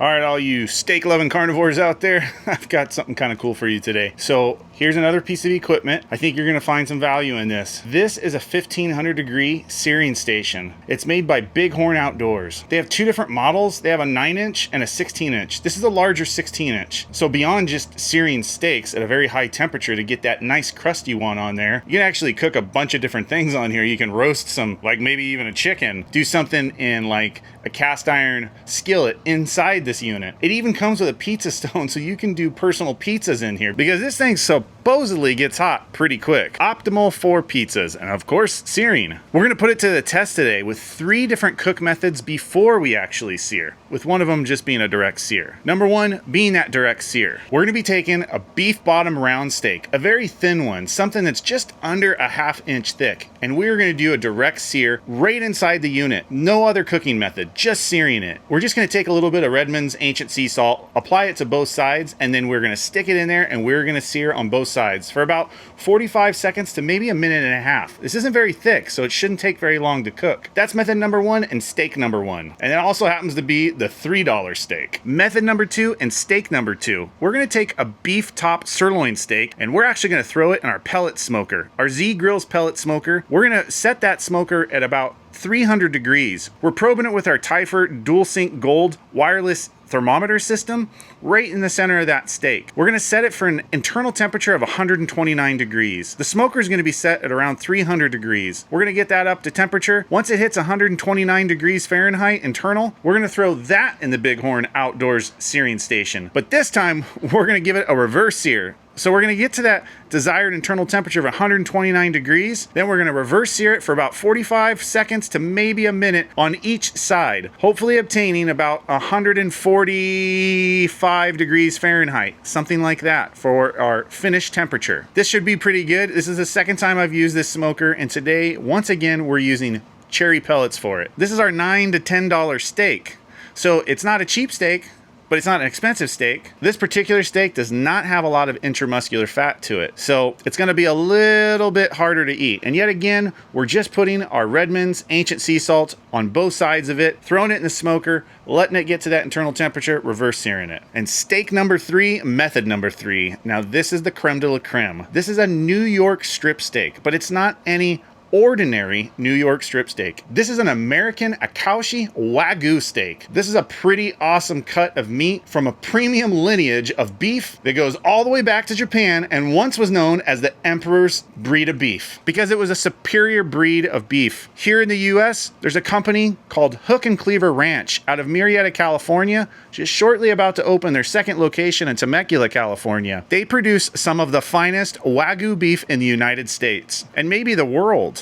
All right, all you steak-loving carnivores out there, I've got something kind of cool for you today. So here's another piece of equipment. I think you're going to find some value in this. This is a 1500 degree searing station. It's made by Big Horn Outdoors. They have two different models. They have a 9-inch and a 16-inch. This is a larger 16-inch. So beyond just searing steaks at a very high temperature to get that nice crust you want on there, you can actually cook a bunch of different things on here. You can roast some, like maybe even a chicken. Do something in like a cast iron skillet inside this unit. It even comes with a pizza stone, so you can do personal pizzas in here because this thing supposedly gets hot pretty quick. Optimal for pizzas and of course searing. We're gonna put it to the test today with 3 different cook methods before we actually sear, with one of them just being a direct sear. Number 1 being that direct sear. We're gonna be taking a beef bottom round steak, a very thin one, something that's just under a 1/2 inch thick, and we're gonna do a direct sear right inside the unit. No other cooking method, just searing it. We're just gonna take a little bit of Redmond's ancient sea salt, apply it to both sides, and then we're gonna stick it in there and we're gonna sear on both sides for about 45 seconds to maybe a minute and a half. This isn't very thick, so it shouldn't take very long to cook. That's method number 1 and steak number 1. And it also happens to be the $3 steak. Method number 2 and steak number 2. We're gonna take a beef top sirloin steak and we're actually gonna throw it in our pellet smoker. Our Z Grills pellet smoker. We're gonna set that smoker at about 300 degrees. We're probing it with our Tyfer Dual Sync Gold wireless thermometer system right in the center of that steak. We're going to set it for an internal temperature of 129 degrees. The smoker is going to be set at around 300 degrees. We're going to get that up to temperature. Once it hits 129 degrees Fahrenheit internal, we're going to throw that in the Big Horn Outdoors searing station. But this time, we're going to give it a reverse sear. So we're going to get to that desired internal temperature of 129 degrees. Then we're going to reverse sear it for about 45 seconds to maybe a minute on each side, hopefully obtaining about 145 degrees Fahrenheit, something like that for our finished temperature. This should be pretty good. This is the second time I've used this smoker, and today, once again, we're using cherry pellets for it. This is our $9 to $10 steak. So it's not a cheap steak, but it's not an expensive steak. This particular steak does not have a lot of intramuscular fat to it, so it's gonna be a little bit harder to eat. And yet again, we're just putting our Redmond's ancient sea salt on both sides of it, throwing it in the smoker, letting it get to that internal temperature, reverse searing it. And steak number 3, method number 3. Now this is the creme de la creme. This is a New York strip steak, but it's not any ordinary New York strip steak. This is an American Akaushi Wagyu steak. This is a pretty awesome cut of meat from a premium lineage of beef that goes all the way back to Japan and once was known as the Emperor's breed of beef because it was a superior breed of beef. Here in the US, there's a company called Hook and Cleaver Ranch out of Murrieta, California, just shortly about to open their second location in Temecula, California. They produce some of the finest Wagyu beef in the United States and maybe the world.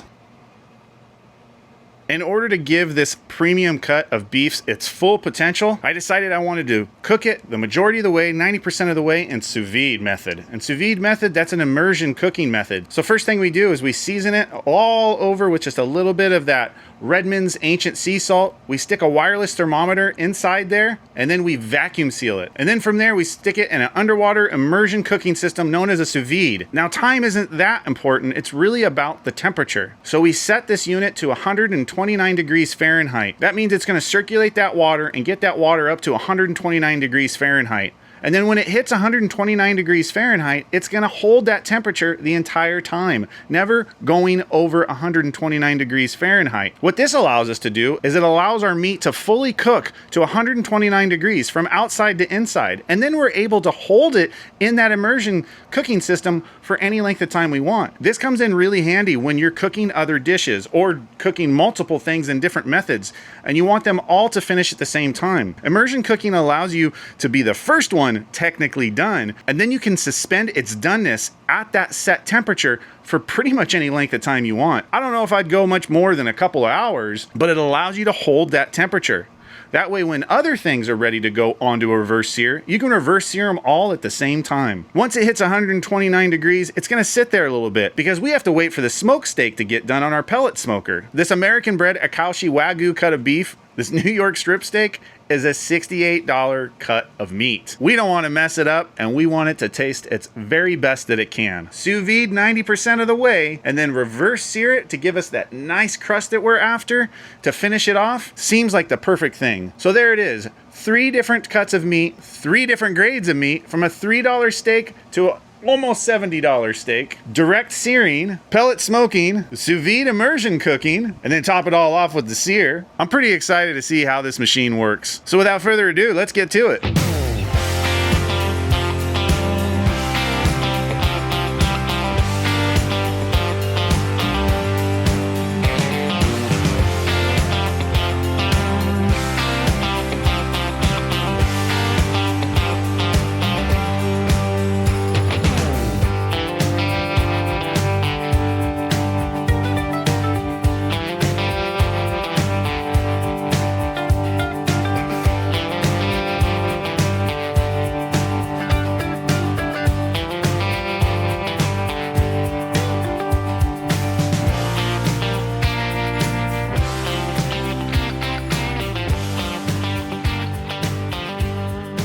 In order to give this premium cut of beefs its full potential, I decided I wanted to cook it the majority of the way, 90% of the way, in Sous Vide method. And Sous Vide method, that's an immersion cooking method. So first thing we do is we season it all over with just a little bit of that Redmond's ancient sea salt. We stick a wireless thermometer inside there, and then we vacuum seal it. And then from there, we stick it in an underwater immersion cooking system known as a sous vide. Now, time isn't that important. It's really about the temperature. So we set this unit to 129 degrees Fahrenheit. That means it's going to circulate that water and get that water up to 129 degrees Fahrenheit. And then when it hits 129 degrees Fahrenheit, it's going to hold that temperature the entire time, never going over 129 degrees Fahrenheit. What this allows us to do is it allows our meat to fully cook to 129 degrees from outside to inside. And then we're able to hold it in that immersion cooking system for any length of time we want. This comes in really handy when you're cooking other dishes or cooking multiple things in different methods, and you want them all to finish at the same time. Immersion cooking allows you to be the first one technically done, and then you can suspend its doneness at that set temperature for pretty much any length of time you want. I don't know if I'd go much more than a couple of hours, but it allows you to hold that temperature. That way, when other things are ready to go onto a reverse sear, you can reverse sear them all at the same time. Once it hits 129 degrees, it's going to sit there a little bit because we have to wait for the smoked steak to get done on our pellet smoker. This American bred Akaushi Wagyu cut of beef, this New York strip steak, is a $68 cut of meat. We don't want to mess it up, and we want it to taste its very best that it can. Sous vide 90% of the way, and then reverse sear it to give us that nice crust that we're after to finish it off. Seems like the perfect thing. So there it is. 3 different cuts of meat, 3 different grades of meat, from a $3 steak to almost $70 steak, direct searing, pellet smoking, sous vide immersion cooking, and then top it all off with the sear. I'm pretty excited to see how this machine works. So without further ado, let's get to it.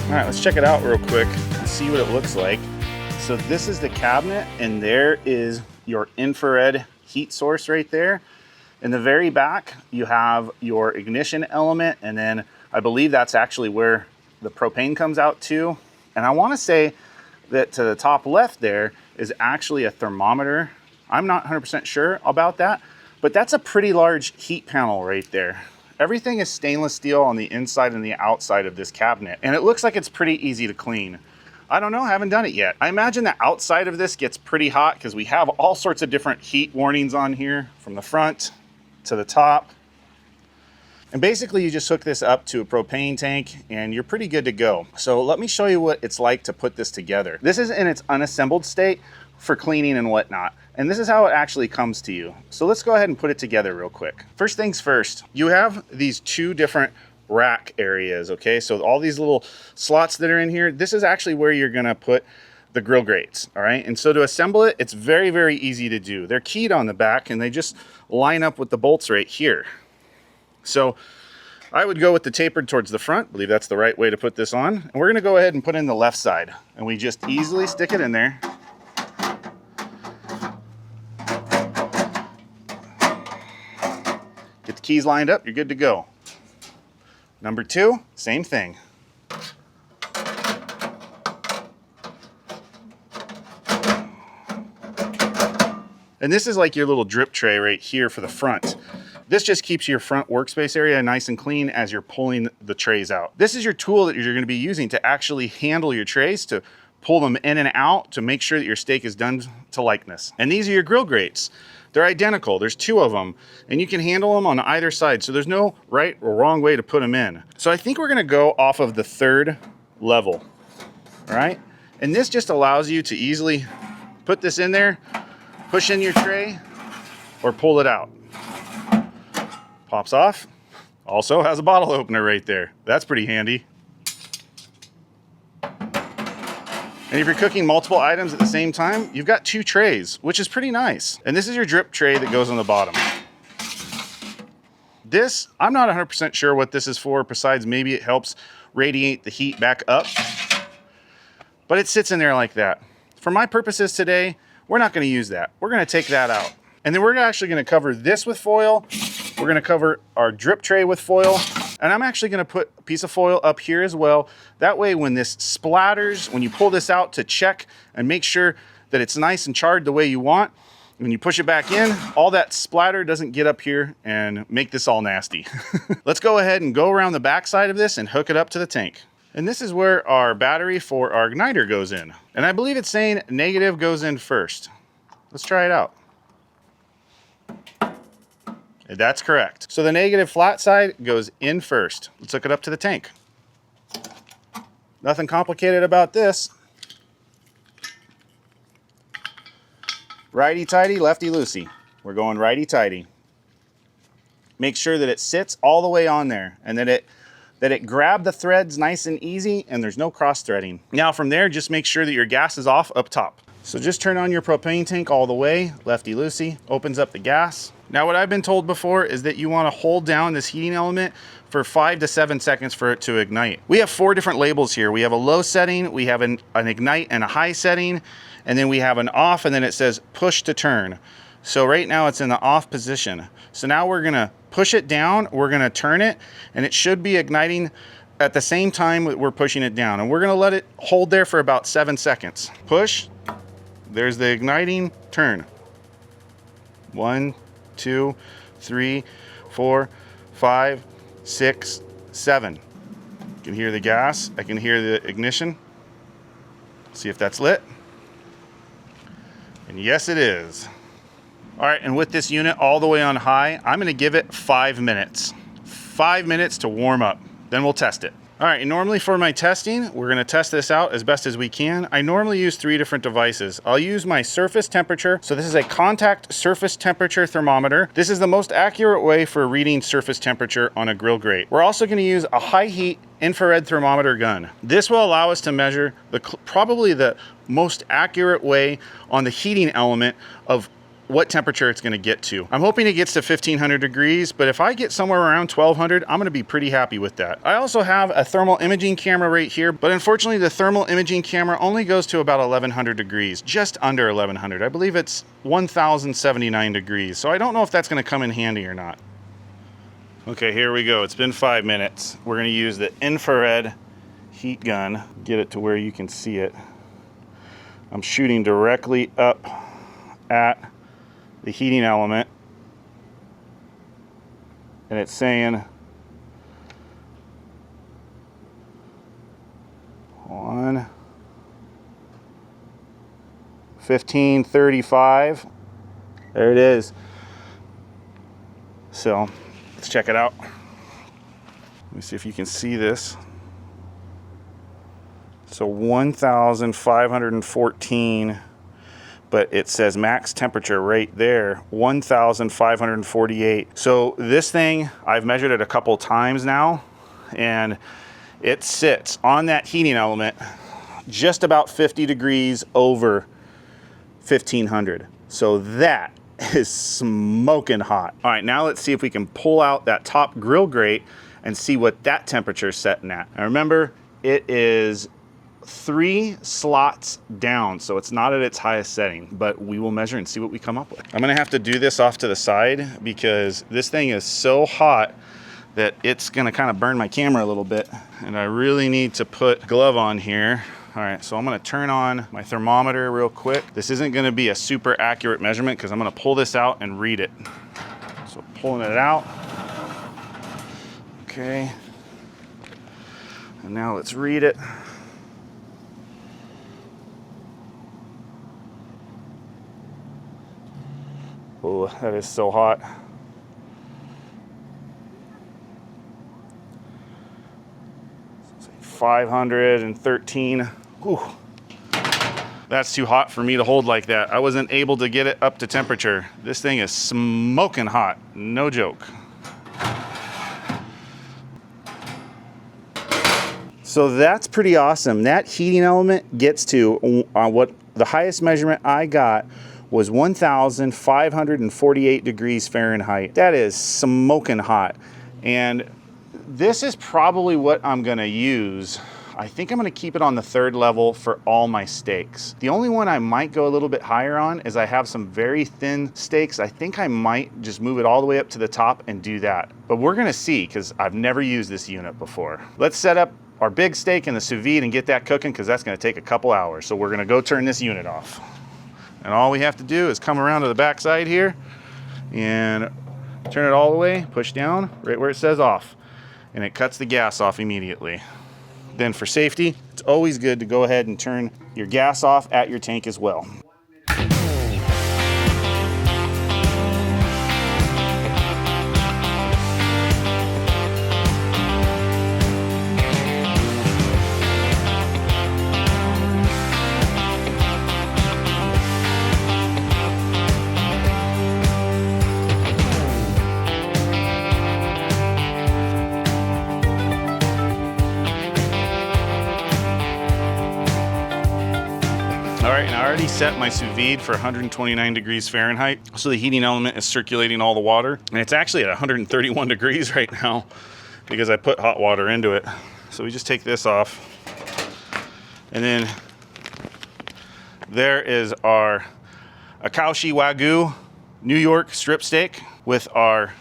All right, let's check it out real quick and see what it looks like. So this is the cabinet, and there is your infrared heat source right there. In the very back, you have your ignition element, and then I believe that's actually where the propane comes out to. And I want to say that to the top left there is actually a thermometer. I'm not 100% sure about that, but that's a pretty large heat panel right there. Everything is stainless steel on the inside and the outside of this cabinet, and it looks like it's pretty easy to clean. I don't know, haven't done it yet. I imagine the outside of this gets pretty hot because we have all sorts of different heat warnings on here, from the front to the top. And basically you just hook this up to a propane tank and you're pretty good to go. So let me show you what it's like to put this together. This is in its unassembled state for cleaning and whatnot. And this is how it actually comes to you. So let's go ahead and put it together real quick. First things first, you have these 2 different rack areas, okay? So all these little slots that are in here, this is actually where you're gonna put the grill grates, all right? And so to assemble it, it's very, very easy to do. They're keyed on the back and they just line up with the bolts right here. So I would go with the tapered towards the front. I believe that's the right way to put this on. And we're gonna go ahead and put in the left side. And we just easily stick it in there. Get the keys lined up, you're good to go. Number 2, same thing. And this is like your little drip tray right here for the front. This just keeps your front workspace area nice and clean as you're pulling the trays out. This is your tool that you're going to be using to actually handle your trays, to pull them in and out, to make sure that your steak is done to likeness. And these are your grill grates. They're identical. There's 2 of them, and you can handle them on either side. So there's no right or wrong way to put them in. So I think we're going to go off of the 3rd level, all right? And this just allows you to easily put this in there, push in your tray, or pull it out. Pops off. Also has a bottle opener right there. That's pretty handy. And if you're cooking multiple items at the same time, you've got 2 trays, which is pretty nice. And this is your drip tray that goes on the bottom. This, I'm not 100% sure what this is for, besides maybe it helps radiate the heat back up. But it sits in there like that. For my purposes today, we're not gonna use that. We're gonna take that out. And then we're actually gonna cover this with foil. We're gonna cover our drip tray with foil. And I'm actually gonna put a piece of foil up here as well. That way when this splatters, when you pull this out to check and make sure that it's nice and charred the way you want, when you push it back in, all that splatter doesn't get up here and make this all nasty. Let's go ahead and go around the back side of this and hook it up to the tank. And this is where our battery for our igniter goes in. And I believe it's saying negative goes in first. Let's try it out. That's correct. So the negative flat side goes in first. Let's hook it up to the tank. Nothing complicated about this. Righty-tighty, lefty-loosey. We're going righty-tighty. Make sure that it sits all the way on there and that it grab the threads nice and easy and there's no cross-threading. Now from there, just make sure that your gas is off up top. So just turn on your propane tank all the way, lefty-loosey, opens up the gas. Now what I've been told before is that you want to hold down this heating element for 5 to 7 seconds for it to ignite. We have 4 different labels here. We have a low setting, we have an ignite and a high setting, and then we have an off, and then it says push to turn. So right now it's in the off position. So now we're gonna push it down, we're gonna turn it, and it should be igniting at the same time that we're pushing it down. And we're gonna let it hold there for about 7 seconds. Push, there's the igniting, turn. 1, 2, 3, 4, 5, 6, 7. You can hear the gas, I can hear the ignition. See if that's lit. And yes, it is. All right, and with this unit all the way on high, I'm gonna give it 5 minutes. 5 minutes to warm up, then we'll test it. All right, and normally for my testing, we're gonna test this out as best as we can. I normally use 3 different devices. I'll use my surface temperature. So this is a contact surface temperature thermometer. This is the most accurate way for reading surface temperature on a grill grate. We're also gonna use a high heat infrared thermometer gun. This will allow us to measure probably the most accurate way on the heating element of what temperature it's gonna get to. I'm hoping it gets to 1500 degrees, but if I get somewhere around 1200, I'm gonna be pretty happy with that. I also have a thermal imaging camera right here, but unfortunately the thermal imaging camera only goes to about 1100 degrees, just under 1100. I believe it's 1079 degrees, so I don't know if that's gonna come in handy or not. Okay, here we go. It's been 5 minutes. We're gonna use the infrared heat gun, get it to where you can see it. I'm shooting directly up at the heating element, and it's saying 1535. There it is. So let's check it out. Let me see if you can see this. So 1514, but it says max temperature right there, 1548. So this thing, I've measured it a couple times now, and it sits on that heating element just about 50 degrees over 1500. So that is smoking hot. All right, now let's see if we can pull out that top grill grate and see what that temperature is setting at. Now remember, it is 3 slots down, so it's not at its highest setting, but we will measure and see what we come up with. I'm gonna have to do this off to the side because this thing is so hot that it's gonna kind of burn my camera a little bit, and I really need to put a glove on here. All right, so I'm gonna turn on my thermometer real quick. This isn't gonna be a super accurate measurement because I'm gonna pull this out and read it. So pulling it out. Okay. And now let's read it. Oh, that is so hot. It's like 513. Whew. That's too hot for me to hold like that. I wasn't able to get it up to temperature. This thing is smoking hot, no joke. So that's pretty awesome. That heating element gets to, what the highest measurement I got was 1548 degrees Fahrenheit. That is smoking hot. And this is probably what I'm gonna use. I think I'm gonna keep it on the 3rd level for all my steaks. The only one I might go a little bit higher on is I have some very thin steaks. I think I might just move it all the way up to the top and do that. But we're gonna see, because I've never used this unit before. Let's set up our big steak in the sous vide and get that cooking, because that's gonna take a couple hours. So we're gonna go turn this unit off. And all we have to do is come around to the back side here and turn it all the way, push down right where it says off, and it cuts the gas off immediately. Then for safety, it's always good to go ahead and turn your gas off at your tank as well. All right, and I already set my sous vide for 129 degrees Fahrenheit. So the heating element is circulating all the water. And it's actually at 131 degrees right now because I put hot water into it. So we just take this off. And then there is our Akaushi Wagyu New York strip steak with our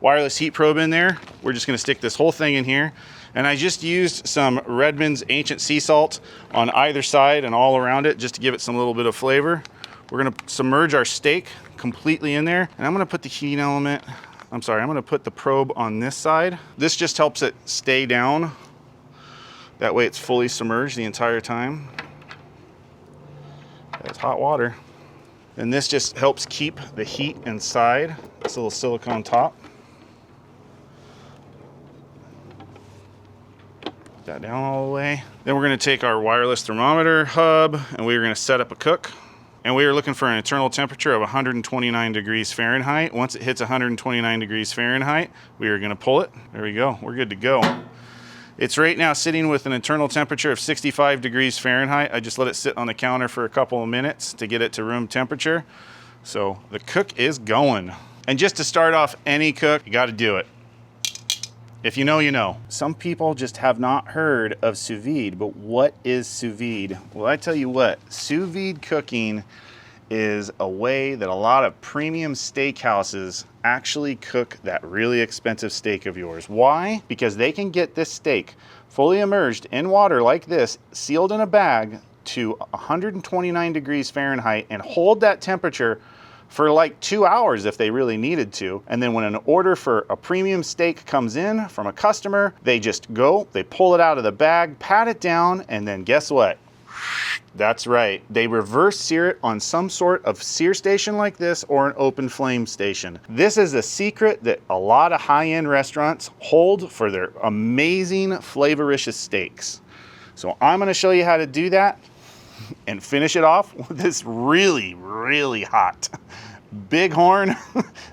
wireless heat probe in there. We're just gonna stick this whole thing in here And I just used some Redmond's Ancient Sea Salt on either side and all around it just to give it some little bit of flavor. We're gonna submerge our steak completely in there, and I'm gonna put the heat element, I'm gonna put the probe on this side. This just helps it stay down. That way it's fully submerged the entire time. That's hot water. And this just helps keep the heat inside this little silicone top. Put that down all the way. Then we're gonna take our wireless thermometer hub and we're gonna set up a cook. And we are looking for an internal temperature of 129 degrees Fahrenheit. Once it hits 129 degrees Fahrenheit, we are gonna pull it. There we go, we're good to go. It's right now sitting with an internal temperature of 65 degrees Fahrenheit. I just let it sit on the counter for a couple of minutes to get it to room temperature. So the cook is going. And just to start off any cook, you gotta do it. If you know, you know. Some people just have not heard of sous vide, but what is sous vide? Well, I tell you what, sous vide cooking is a way that a lot of premium steakhouses actually cook that really expensive steak of yours. Why? Because they can get this steak fully immersed in water like this, sealed in a bag to 129 degrees Fahrenheit and hold that temperature for like 2 hours if they really needed to. And then when an order for a premium steak comes in from a customer, they just go, they pull it out of the bag, pat it down, and then guess what? That's right, they reverse sear it on some sort of sear station like this or an open flame station. This is a secret that a lot of high-end restaurants hold for their amazing flavoricious steaks. So I'm gonna show you how to do that and finish it off with this really, really hot Big Horn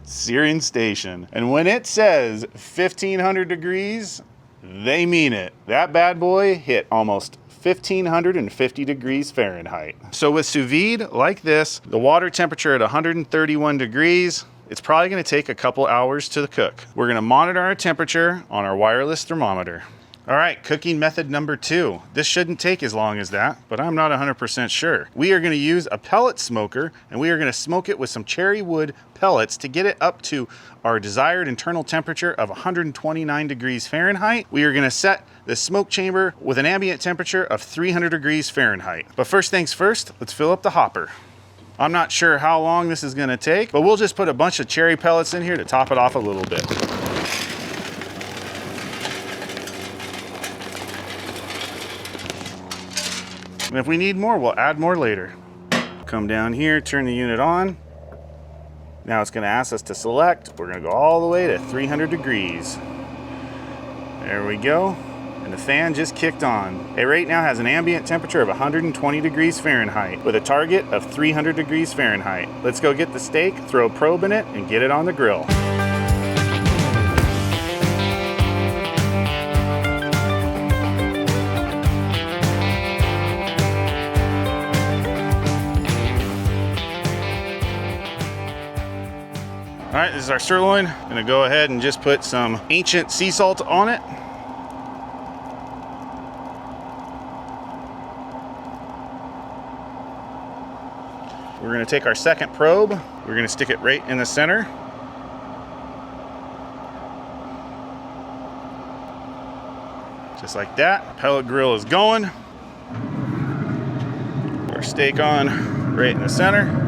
searing station. And when it says 1500 degrees, they mean it. That bad boy hit almost 1550 degrees Fahrenheit. So with sous vide like this, the water temperature at 131 degrees, it's probably gonna take a couple hours to cook. We're gonna monitor our temperature on our wireless thermometer. All right, cooking method number 2. This shouldn't take as long as that, but I'm not 100% sure. We are gonna use a pellet smoker and we are gonna smoke it with some cherry wood pellets to get it up to our desired internal temperature of 129 degrees Fahrenheit. We are gonna set the smoke chamber with an ambient temperature of 300 degrees Fahrenheit. But first things first, let's fill up the hopper. I'm not sure how long this is gonna take, but we'll just put a bunch of cherry pellets in here to top it off a little bit. And if we need more, we'll add more later. Come down here, turn the unit on. Now it's gonna ask us to select. We're gonna go all the way to 300 degrees. There we go. And the fan just kicked on. It right now has an ambient temperature of 120 degrees Fahrenheit with a target of 300 degrees Fahrenheit. Let's go get the steak, throw a probe in it, and get it on the grill. All right, this is our sirloin. I'm gonna go ahead and just put some ancient sea salt on it. We're gonna take our second probe. We're gonna stick it right in the center. Just like that. Pellet grill is going. Put our steak on right in the center.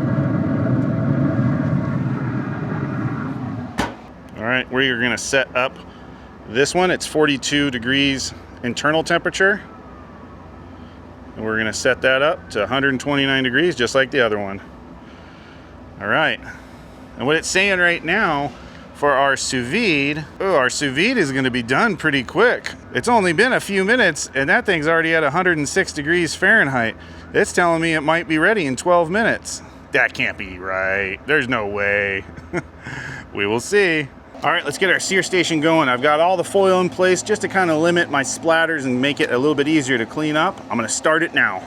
All right, we are gonna set up this one. It's 42 degrees internal temperature. And we're gonna set that up to 129 degrees, just like the other one. All right, and what it's saying right now for our sous vide, our sous vide is gonna be done pretty quick. It's only been a few minutes and that thing's already at 106 degrees Fahrenheit. It's telling me it might be ready in 12 minutes. That can't be right, there's no way. We will see. All right, let's get our sear station going. I've got all the foil in place just to kind of limit my splatters and make it a little bit easier to clean up. I'm gonna start it now.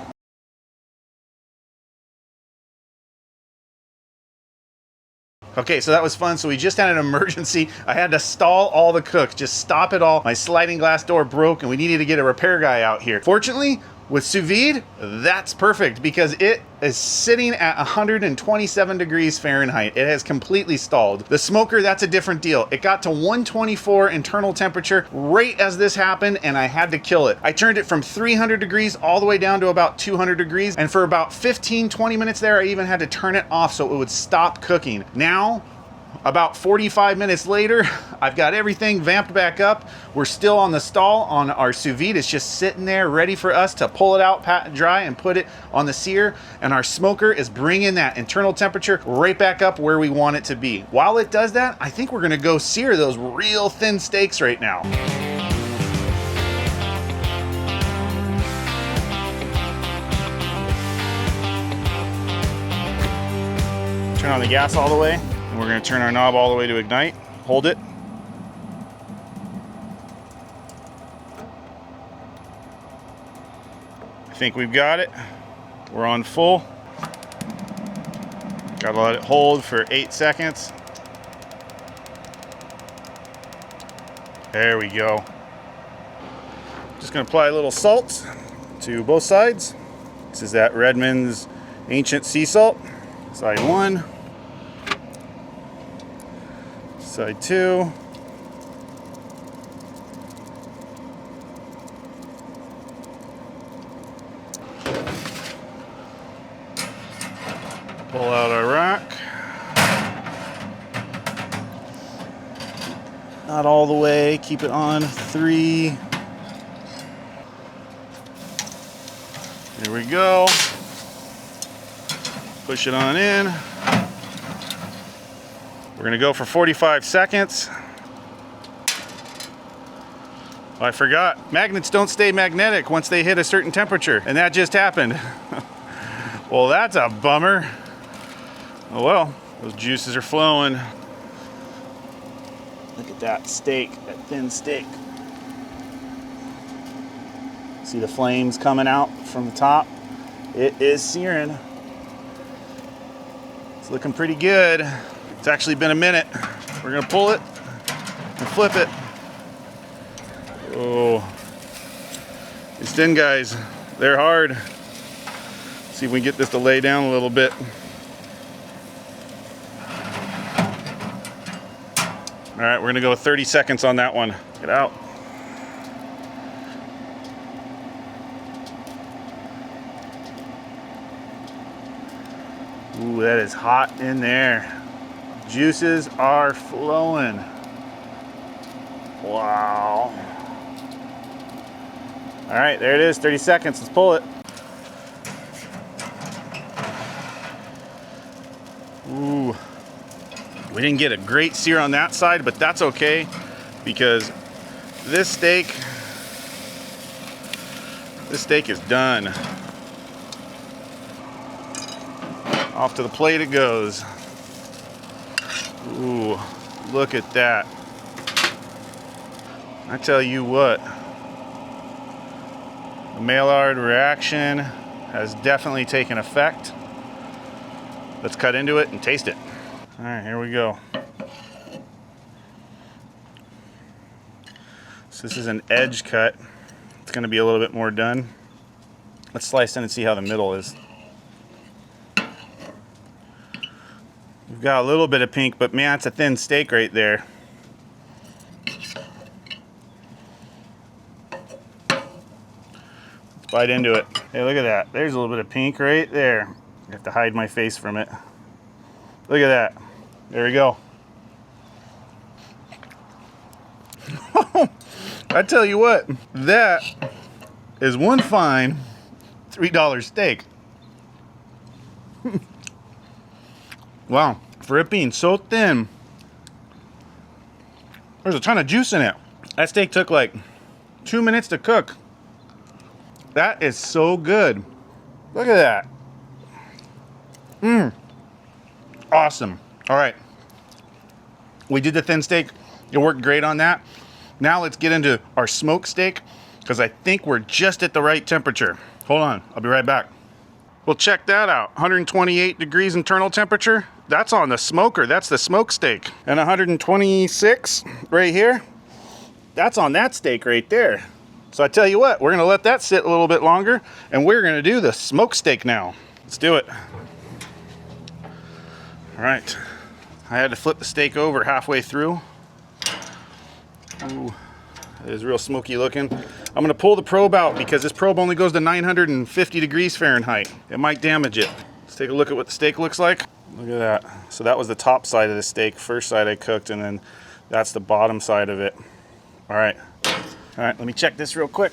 Okay, so that was fun. So we just had an emergency. I had to stall all the cooks, just stop it all. My sliding glass door broke and we needed to get a repair guy out here. Fortunately, With sous vide, that's perfect because it is sitting at 127 degrees Fahrenheit. It has completely stalled. The smoker, that's a different deal. It got to 124 internal temperature right as this happened, and I had to kill it. I turned it from 300 degrees all the way down to about 200 degrees, and for about 15-20 minutes there, I even had to turn it off so it would stop cooking. Now, about 45 minutes later, I've got everything vamped back up. We're still on the stall on our sous vide. It's just sitting there ready for us to pull it out, pat it dry, and put it on the sear. And our smoker is bringing that internal temperature right back up where we want it to be. While it does that, I think we're gonna go sear those real thin steaks right now. Turn on the gas all the way. We're going to turn our knob all the way to ignite, hold it. I think we've got it. We're on full. Got to let it hold for 8 seconds. There we go. Just going to apply a little salt to both sides. This is that Redmond's Ancient Sea Salt. Side 1. Side 2. Pull out our rack. Not all the way, keep it on 3. Here we go. Push it on in. We're gonna go for 45 seconds. Oh, I forgot, magnets don't stay magnetic once they hit a certain temperature, and that just happened. Well, that's a bummer. Oh well, those juices are flowing. Look at that steak, that thin steak. See the flames coming out from the top? It is searing. It's looking pretty good. It's actually been a minute. We're gonna pull it and flip it. Oh, these thin guys, they're hard. See if we can get this to lay down a little bit. All right, we're gonna go 30 seconds on that one. Get out. Ooh, that is hot in there. Juices are flowing. Wow. All right, there it is, 30 seconds, let's pull it. Ooh, we didn't get a great sear on that side, but that's okay because this steak is done. Off to the plate it goes. Ooh, look at that. I tell you what, the Maillard reaction has definitely taken effect. Let's cut into it and taste it. All right, here we go. So this is an edge cut. It's gonna be a little bit more done. Let's slice in and see how the middle is. We've got a little bit of pink, but man, it's a thin steak right there. Let's bite into it. Hey, look at that. There's a little bit of pink right there. I have to hide my face from it. Look at that. There we go. I tell you what, that is one fine $3 steak. Wow, for it being so thin, there's a ton of juice in it. That steak took like 2 minutes to cook. That is so good. Look at that. Awesome. All right. We did the thin steak. It worked great on that. Now let's get into our smoked steak because I think we're just at the right temperature. Hold on, I'll be right back. Well, check that out. 128 degrees internal temperature. That's on the smoker. That's the smoked steak. And 126 right here. That's on that steak right there. So I tell you what, we're gonna let that sit a little bit longer, and we're gonna do the smoked steak now. Let's do it. All right, I had to flip the steak over halfway through. Ooh, it is real smoky looking. I'm gonna pull the probe out because this probe only goes to 950 degrees Fahrenheit. It might damage it. Let's take a look at what the steak looks like. Look at that. So that was the top side of the steak, first side I cooked, and then that's the bottom side of it. All right, let me check this real quick.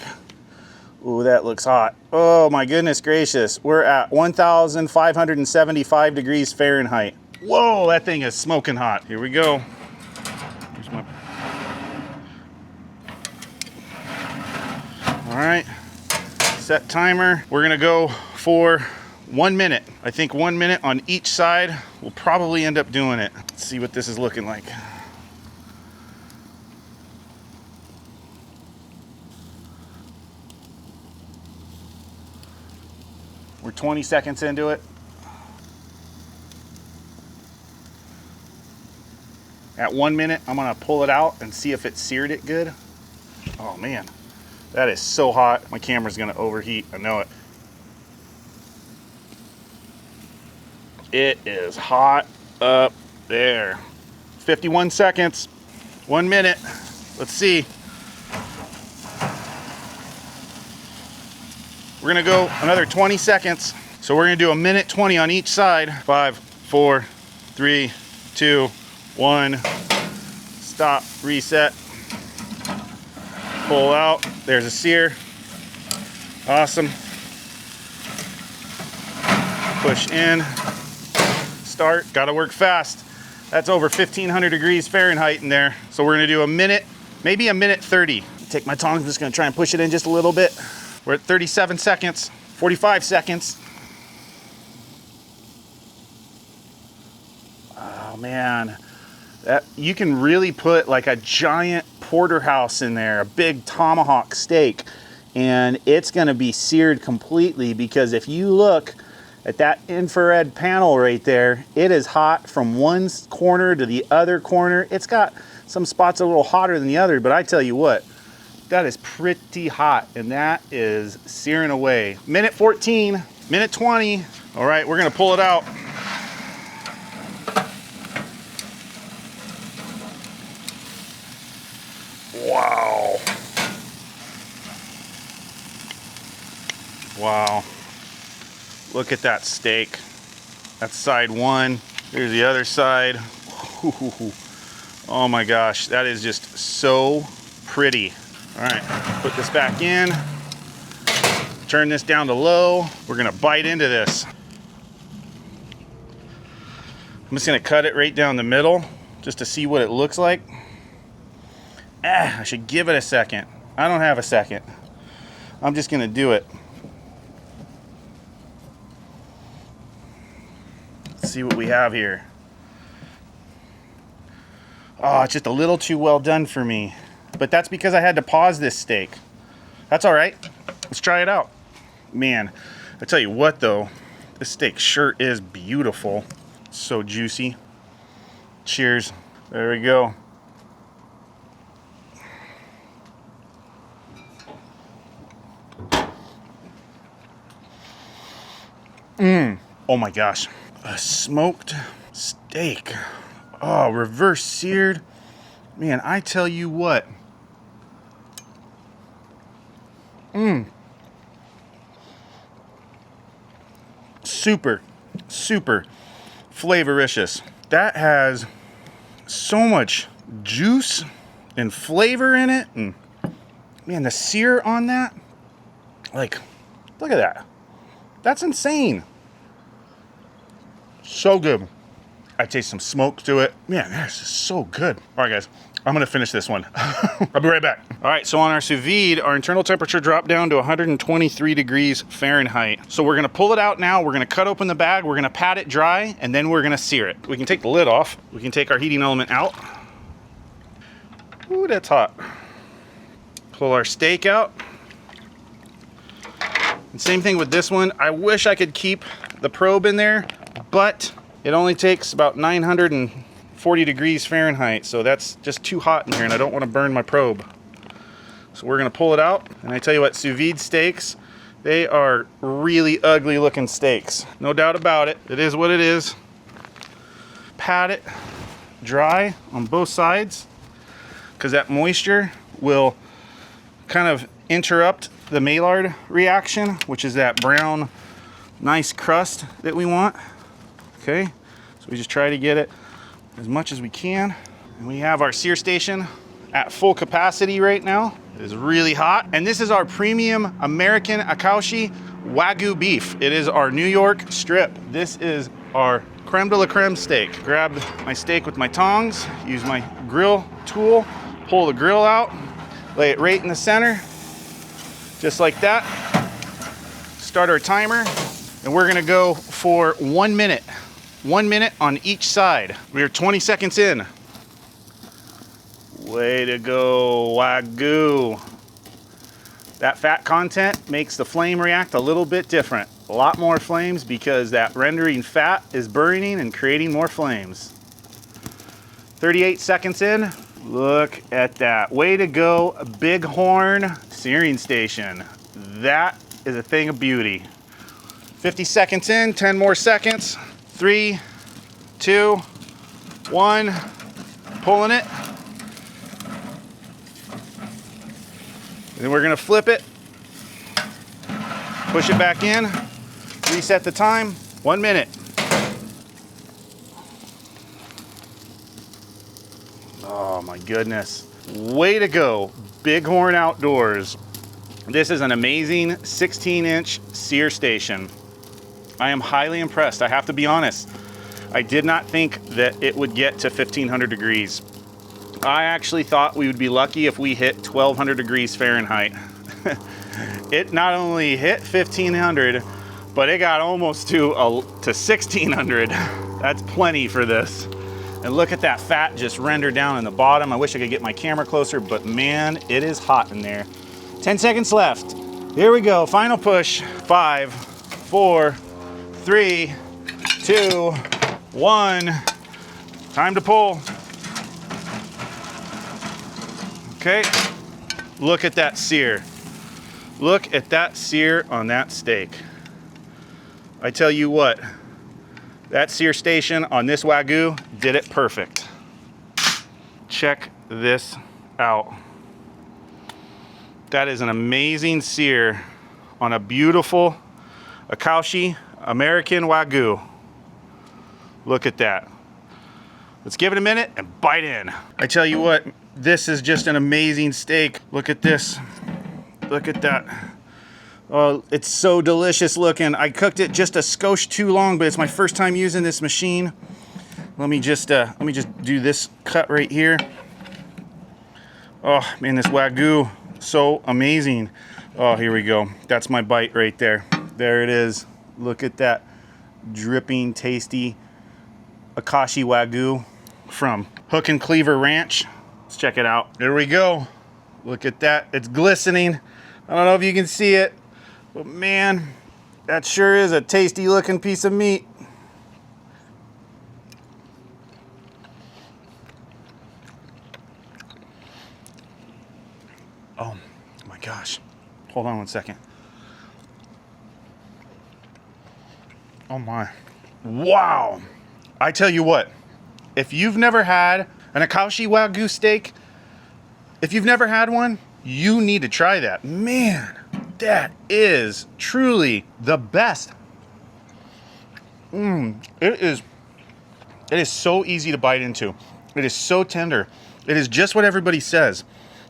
Ooh, that looks hot. Oh my goodness gracious. We're at 1,575 degrees Fahrenheit. Whoa, that thing is smoking hot. Here we go. Here's my... All right, set timer. We're gonna go for 1 minute. I think 1 minute on each side. We'll probably end up doing it. Let's see what this is looking like. We're 20 seconds into it. At 1 minute, I'm gonna pull it out and see if it seared it good. Oh man, that is so hot. My camera's gonna overheat, I know it. It is hot up there. 51 seconds, 1 minute. Let's see. We're gonna go another 20 seconds. So we're gonna do 1:20 on each side. 5, 4, 3, 2, 1. Stop, reset. Pull out, there's a sear. Awesome. Push in, start, gotta work fast. That's over 1,500 degrees Fahrenheit in there. So we're gonna do a minute, maybe 1:30. Take my tongs, I'm just gonna try and push it in just a little bit. We're at 37 seconds, 45 seconds. Oh man, that you can really put like a giant porterhouse in there, a big tomahawk steak, and it's gonna be seared completely, because if you look at that infrared panel right there, it is hot from one corner to the other corner. It's got some spots a little hotter than the other, but I tell you what, that is pretty hot, and that is searing away. 1:14, 1:20. All right, we're gonna pull it out. Wow. Wow. Look at that steak. That's side one. Here's the other side. Oh my gosh, that is just so pretty. All right, put this back in. Turn this down to low. We're gonna bite into this. I'm just gonna cut it right down the middle just to see what it looks like. I should give it a second. I don't have a second. I'm just gonna do it. Let's see what we have here. Oh, it's just a little too well done for me. But that's because I had to pause this steak. That's all right. Let's try it out. Man, I tell you what though, this steak sure is beautiful. So juicy. Cheers. There we go. Oh my gosh. A smoked steak. Oh, reverse seared. Man, I tell you what. Super, super flavoricious. That has so much juice and flavor in it. And man, the sear on that, like, look at that. That's insane. So good. I taste some smoke to it. Man, that's just so good. All right, guys, I'm gonna finish this one. I'll be right back. All right, so on our sous vide, our internal temperature dropped down to 123 degrees Fahrenheit. So we're gonna pull it out now. We're gonna cut open the bag. We're gonna pat it dry, and then we're gonna sear it. We can take the lid off. We can take our heating element out. Ooh, that's hot. Pull our steak out. And same thing with this one. I wish I could keep the probe in there, but it only takes about 940 degrees Fahrenheit, so that's just too hot in here, and I don't want to burn my probe. So we're gonna pull it out. And I tell you what, sous vide steaks, they are really ugly looking steaks. No doubt about it. It is what it is. Pat it dry on both sides, because that moisture will kind of interrupt the Maillard reaction, which is that brown, nice crust that we want. Okay, so we just try to get it as much as we can. And we have our sear station at full capacity right now. It is really hot. And this is our premium American Akaushi Wagyu beef. It is our New York strip. This is our creme de la creme steak. Grab my steak with my tongs, use my grill tool, pull the grill out, lay it right in the center, just like that. Start our timer, and we're gonna go for 1 minute. 1 minute on each side. We are 20 seconds in. Way to go, Wagyu. That fat content makes the flame react a little bit different. A lot more flames because that rendering fat is burning and creating more flames. 38 seconds in. Look at that. Way to go, Big Horn searing station. That is a thing of beauty. 50 seconds in, 10 more seconds. 3, 2, 1. Pulling it. Then we're gonna flip it, push it back in, reset the time, 1 minute. Oh my goodness. Way to go, Big Horn Outdoors. This is an amazing 16-inch sear station. I am highly impressed, I have to be honest. I did not think that it would get to 1500 degrees. I actually thought we would be lucky if we hit 1200 degrees Fahrenheit. It not only hit 1500, but it got almost to 1600. That's plenty for this. And look at that fat just render down in the bottom. I wish I could get my camera closer, but man, it is hot in there. 10 seconds left. Here we go, final push. 5, 4, 3, 2, 1. Time to pull. Okay, look at that sear. Look at that sear on that steak. I tell you what, that sear station on this Wagyu did it perfect. Check this out. That is an amazing sear on a beautiful Akaushi American Wagyu. Look at that. Let's give it a minute and bite in. I tell you what, this is just an amazing steak. Look at this. Look at that. Oh, it's so delicious looking. I cooked it just a skosh too long, but it's my first time using this machine. Let me just do this cut right here. Oh man, this Wagyu, so amazing. Oh, here we go. That's my bite right there. There it is. Look at that dripping, tasty Akaushi Wagyu from Hook and Cleaver Ranch. Let's check it out. There we go. Look at that. It's glistening. I don't know if you can see it, but man, that sure is a tasty looking piece of meat. Oh my gosh. Hold on 1 second. Oh my. Wow. I tell you what, if you've never had an Akaushi Wagyu steak, if you've never had one, you need to try that. Man, that is truly the best. It is so easy to bite into. It is so tender. It is just what everybody says.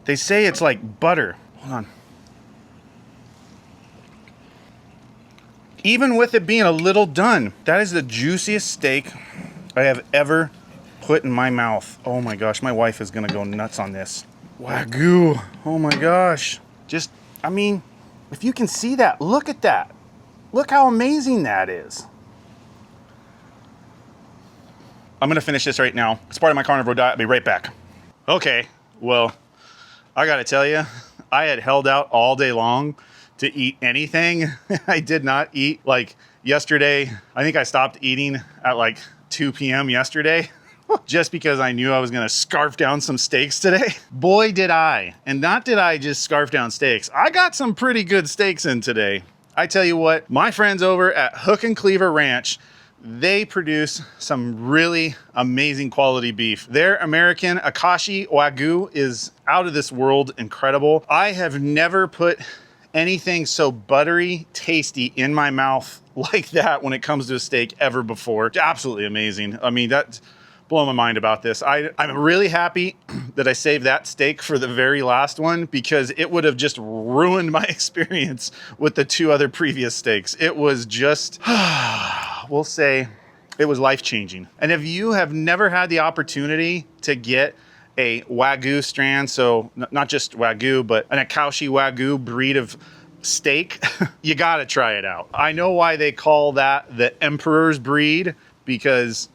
They say it's like butter. Hold on. Even with it being a little done, that is the juiciest steak I have ever put in my mouth. Oh my gosh, my wife is gonna go nuts on this. Wagyu, oh my gosh. Just, I mean, if you can see that, look at that. Look how amazing that is. I'm gonna finish this right now. It's part of my carnivore diet. I'll be right back. Okay, well, I gotta tell you, I had held out all day long to eat anything. I did not eat like yesterday. I think I stopped eating at like 2 p.m. yesterday. just because I knew I was gonna scarf down some steaks today. Boy, did I. And not did I just scarf down steaks. I got some pretty good steaks in today. I tell you what, my friends over at Hook and Cleaver Ranch, they produce some really amazing quality beef. Their American Akaushi Wagyu is out of this world incredible. I have never put anything so buttery tasty in my mouth like that when it comes to a steak ever before. Absolutely amazing. I mean, that's blowing my mind about this. I'm really happy that I saved that steak for the very last one, because it would have just ruined my experience with the two other previous steaks. It was just, we'll say, it was life-changing. And if you have never had the opportunity to get a Wagyu strand, so not just Wagyu, but an Akaushi Wagyu breed of steak, you gotta try it out. I know why they call that the Emperor's breed, because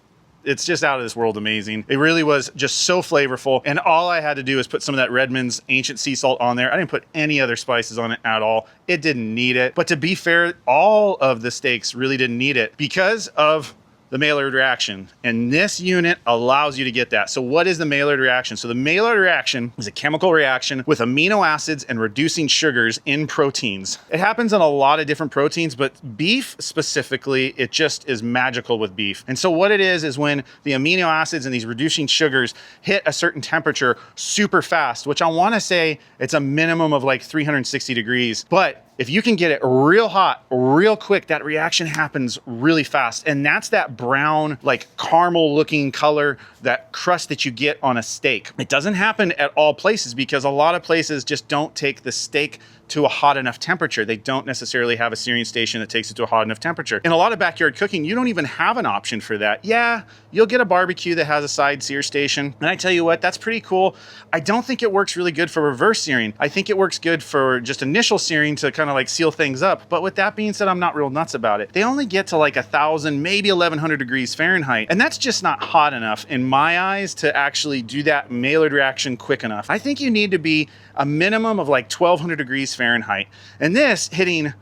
it's just out of this world amazing. It really was just so flavorful. And all I had to do is put some of that Redmond's ancient sea salt on there. I didn't put any other spices on it at all. It didn't need it. But to be fair, all of the steaks really didn't need it because of the Maillard reaction. And this unit allows you to get that. So what is the Maillard reaction? So the Maillard reaction is a chemical reaction with amino acids and reducing sugars in proteins. It happens on a lot of different proteins, but beef specifically, it just is magical with beef. And so what it is when the amino acids and these reducing sugars hit a certain temperature super fast, which I wanna say it's a minimum of like 360 degrees. But if you can get it real hot, real quick, that reaction happens really fast. And that's that brown, like caramel looking color, that crust that you get on a steak. It doesn't happen at all places because a lot of places just don't take the steak to a hot enough temperature. They don't necessarily have a searing station that takes it to a hot enough temperature. In a lot of backyard cooking, you don't even have an option for that. Yeah, you'll get a barbecue that has a side sear station. And I tell you what, that's pretty cool. I don't think it works really good for reverse searing. I think it works good for just initial searing to kind of like seal things up. But with that being said, I'm not real nuts about it. They only get to like 1,000, maybe 1,100 degrees Fahrenheit. And that's just not hot enough in my eyes to actually do that Maillard reaction quick enough. I think you need to be a minimum of like 1,200 degrees Fahrenheit. And this hitting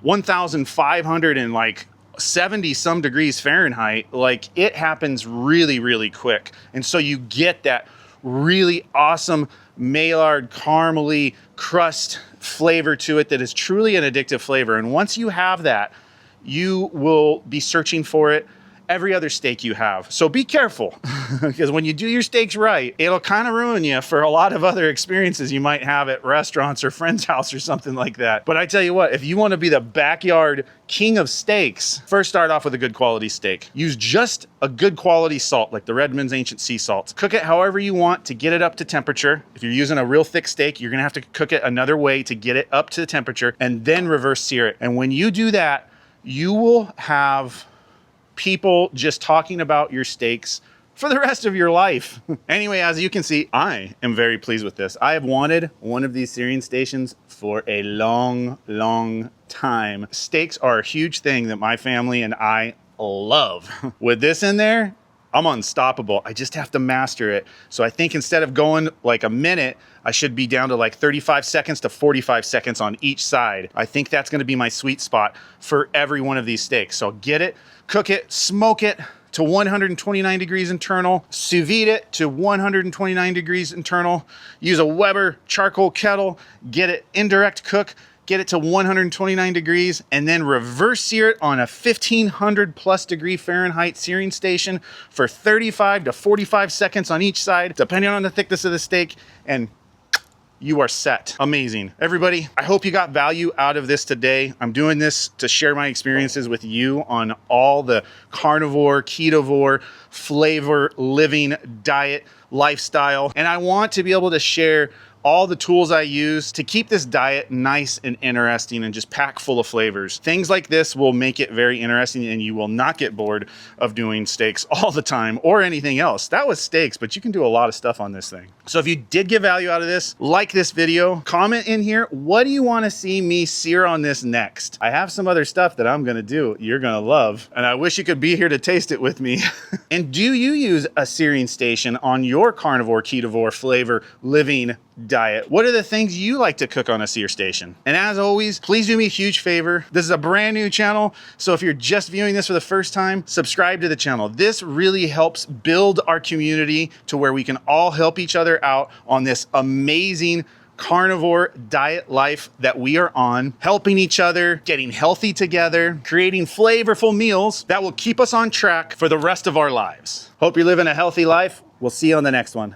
1,500 and like 70 some degrees Fahrenheit, like it happens really, really quick. And so you get that really awesome Maillard caramely crust flavor to it that is truly an addictive flavor. And once you have that, you will be searching for it every other steak you have. So be careful, because when you do your steaks right, it'll kind of ruin you for a lot of other experiences you might have at restaurants or friend's house or something like that. But I tell you what, if you want to be the backyard king of steaks, first start off with a good quality steak. Use just a good quality salt, like the Redmond's Ancient Sea Salt. Cook it however you want to get it up to temperature. If you're using a real thick steak, you're gonna have to cook it another way to get it up to the temperature and then reverse sear it. And when you do that, you will have people just talking about your steaks for the rest of your life. Anyway, as you can see, I am very pleased with this. I have wanted one of these searing stations for a long, long time. Steaks are a huge thing that my family and I love. With this in there, I'm unstoppable. I just have to master it. So I think instead of going like a minute, I should be down to like 35 seconds to 45 seconds on each side. I think that's gonna be my sweet spot for every one of these steaks. So get it, cook it, smoke it to 129 degrees internal, sous vide it to 129 degrees internal, use a Weber charcoal kettle, get it indirect cook, get it to 129 degrees, and then reverse sear it on a 1,500 plus degree Fahrenheit searing station for 35 to 45 seconds on each side, depending on the thickness of the steak, and you are set. Amazing. Everybody, I hope you got value out of this today. I'm doing this to share my experiences with you on all the carnivore, ketovore, FlaVore Living diet lifestyle. And I want to be able to share all the tools I use to keep this diet nice and interesting and just packed full of flavors. Things like this will make it very interesting and you will not get bored of doing steaks all the time or anything else. That was steaks, but you can do a lot of stuff on this thing. So if you did get value out of this, like this video, comment in here, what do you want to see me sear on this next? I have some other stuff that I'm gonna do you're gonna love, and I wish you could be here to taste it with me. And do you use a searing station on your carnivore, ketovore, FlaVore Living diet. What are the things you like to cook on a sear station? And as always, please do me a huge favor. This is a brand new channel, so if you're just viewing this for the first time, subscribe to the channel. This really helps build our community to where we can all help each other out on this amazing carnivore diet life that we are on, helping each other, getting healthy together, creating flavorful meals that will keep us on track for the rest of our lives. Hope you're living a healthy life. We'll see you on the next one.